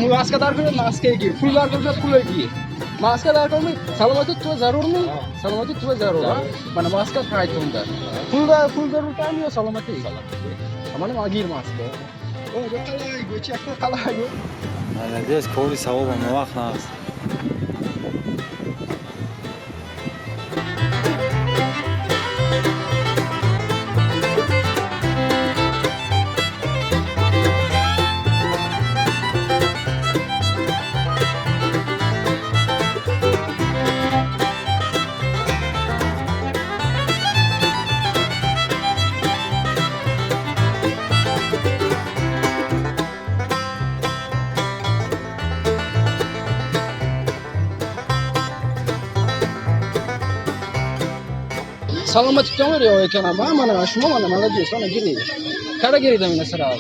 मास्क दार कर मास्क की फुल दार कर फुल की मास्क दार कर सलामती तो जरूर नहीं सलामती तो जरूर मैंने मास्क खाई तुम दार फुल जरूर काम यो सलामती हमारे मागीर मास्क ओ जो खाला गो चेक खाला गो أنا ديس كوري سوابا ما خلاص Selamat kamu ya, kenapa? Mana, semua mana, mana dia, sana gini. Kada gini dah mina serah.